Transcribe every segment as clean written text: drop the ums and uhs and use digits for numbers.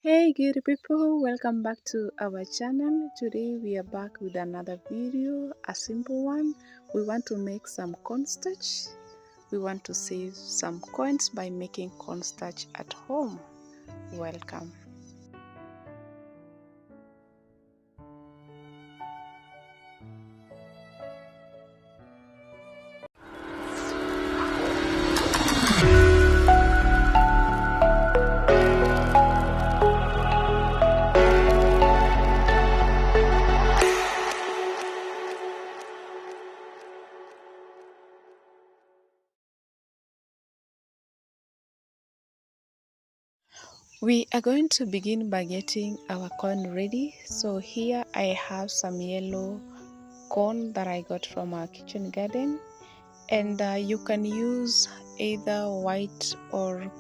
Hey good people, welcome back to our channel. Today we are back with another video, a simple one. We want to make some cornstarch. We want to save some coins by making cornstarch at home. Welcome. We are going to begin by getting our corn ready. So here I have some yellow corn that I got from our kitchen garden, and you can use either white or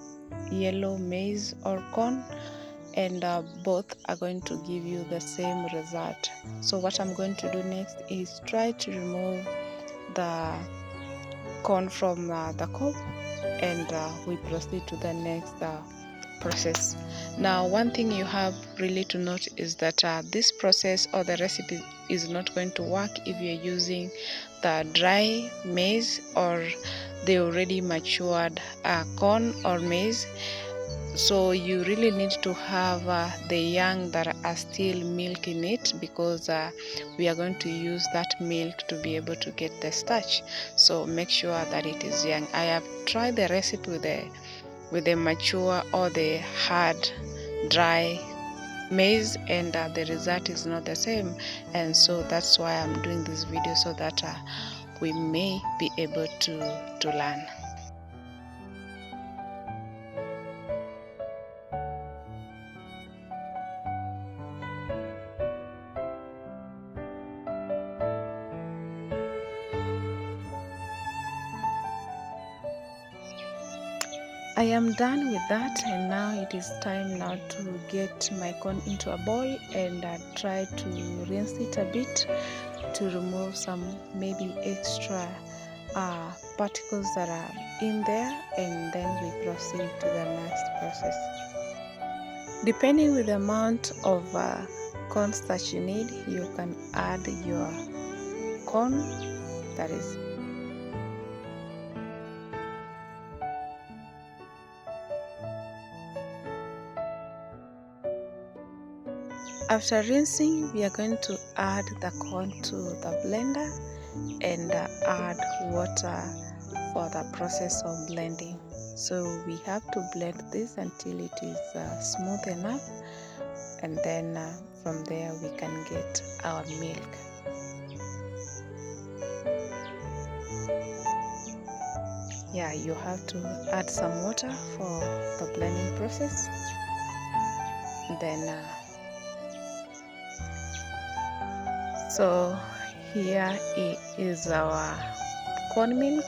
yellow maize or corn, and both are going to give you the same result. So what I'm going to do next is try to remove the corn from the cob, and we proceed to the next process. Now one thing you have really to note is that this process or the recipe is not going to work if you're using the dry maize or the already matured corn or maize. So you really need to have the young that are still milk in it, because we are going to use that milk to be able to get the starch. So make sure that it is young. I have tried the recipe with the mature or the hard dry maize, and the result is not the same, and so that's why I'm doing this video, so that we may be able to learn. I am done with that, and now it is time now to get my corn into a bowl and try to rinse it a bit to remove some maybe extra particles that are in there, and then we proceed to the next process. Depending with the amount of cornstarch you need, you can add your corn, that is. After rinsing, we are going to add the corn to the blender and add water for the process of blending. So we have to blend this until it is smooth enough, and then from there we can get our milk. Yeah, you have to add some water for the blending process. Then so here is our corn milk.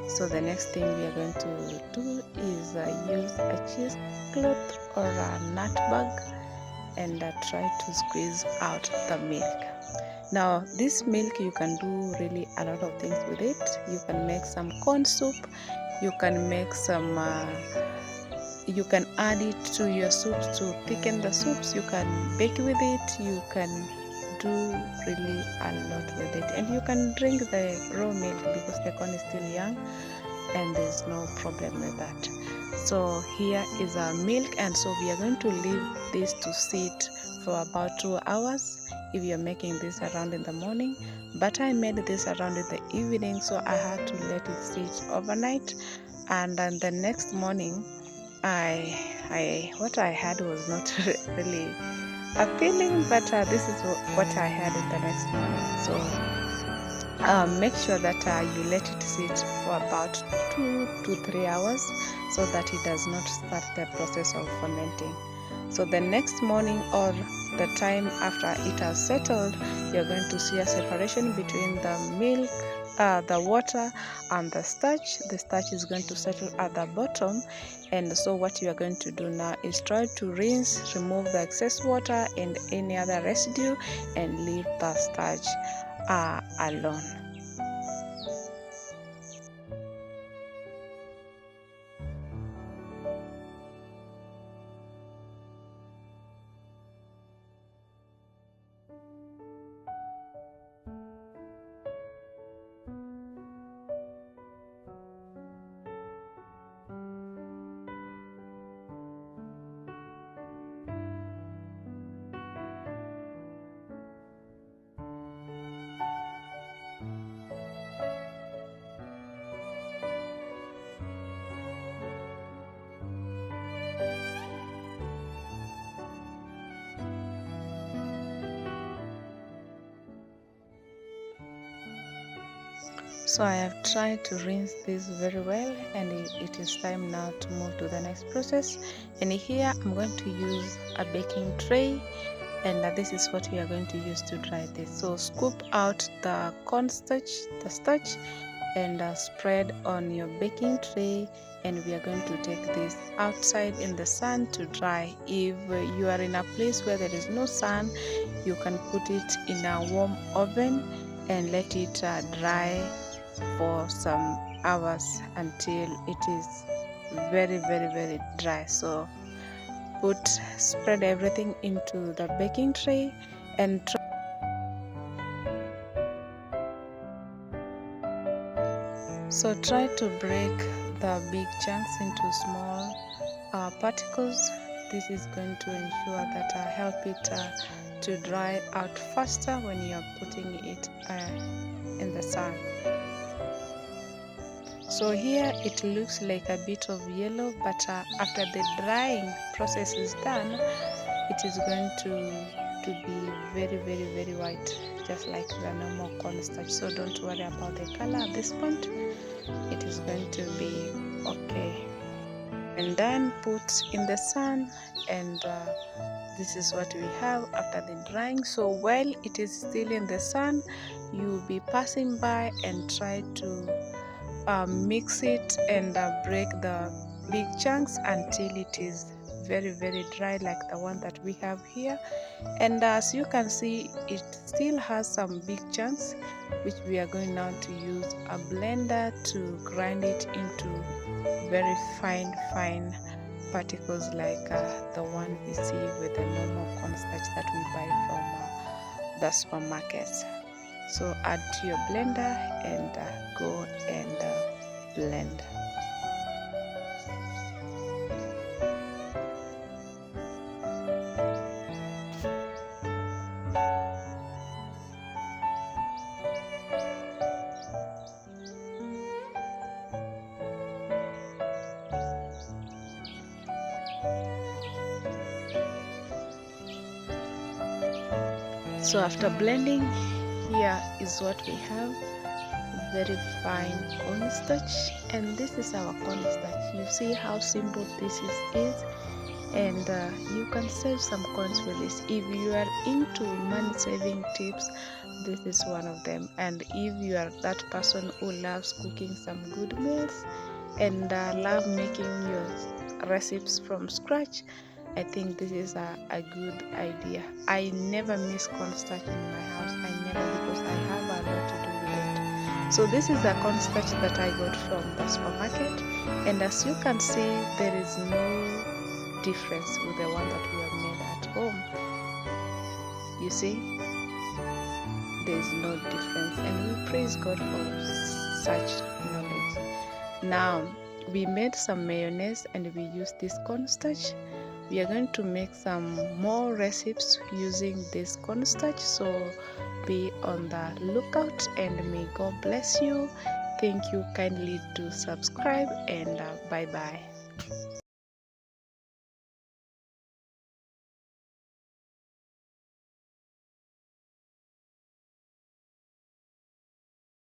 So the next thing we are going to do is use a cheesecloth or a nut bag and try to squeeze out the milk. Now this milk, you can do really a lot of things with it. You can make some corn soup, you can make some you can add it to your soups to thicken the soups, you can bake with it, you can do really a lot with it, and you can drink the raw milk because the corn is still young and there's no problem with that. So here is our milk, and so we are going to leave this to sit for about 2 hours if you're making this around in the morning, but I made this around in the evening, so I had to let it sit overnight. And then the next morning, what I had was not really appealing, but this is what I had in the next morning. So make sure that you let it sit for about 2 to 3 hours so that it does not start the process of fermenting. So the next morning or the time after it has settled, you're going to see a separation between the milk, the water and the starch. The starch is going to settle at the bottom, and so what you are going to do now is try to rinse, remove the excess water and any other residue, and leave the starch alone. So I have tried to rinse this very well, and it is time now to move to the next process. And here I'm going to use a baking tray, and this is what we are going to use to dry this. So scoop out the cornstarch, the starch, and spread on your baking tray, and we are going to take this outside in the sun to dry. If you are in a place where there is no sun, you can put it in a warm oven and let it dry for some hours until it is very dry. So spread everything into the baking tray and try to break the big chunks into small particles. This is going to ensure that help it to dry out faster when you are putting it in the sun. So here it looks like a bit of yellow, but after the drying process is done, it is going to be very white, just like the normal cornstarch. So don't worry about the color at this point. It is going to be okay. And then put in the sun, and this is what we have after the drying. So while it is still in the sun, you will be passing by and try to mix it and break the big chunks until it is very dry, like the one that we have here. And as you can see, it still has some big chunks, which we are going now to use a blender to grind it into very fine particles, like the one we see with the normal cornstarch that we buy from the supermarkets. So add to your blender and go and blend. So after blending, here is what we have: very fine cornstarch, and this is our cornstarch. You see how simple this is, and you can save some coins with this. If you are into money saving tips, this is one of them. And if you are that person who loves cooking some good meals and love making your recipes from scratch, I think this is a good idea. I never miss cornstarch in my house. I never, because I have a lot to do with it. So this is the cornstarch that I got from the supermarket, and as you can see, there is no difference with the one that we have made at home. You see, there is no difference, and we praise God for such knowledge. Now we made some mayonnaise and we used this cornstarch. We are going to make some more recipes using this cornstarch, so be on the lookout, and may God bless you. Thank you kindly to subscribe, and bye bye.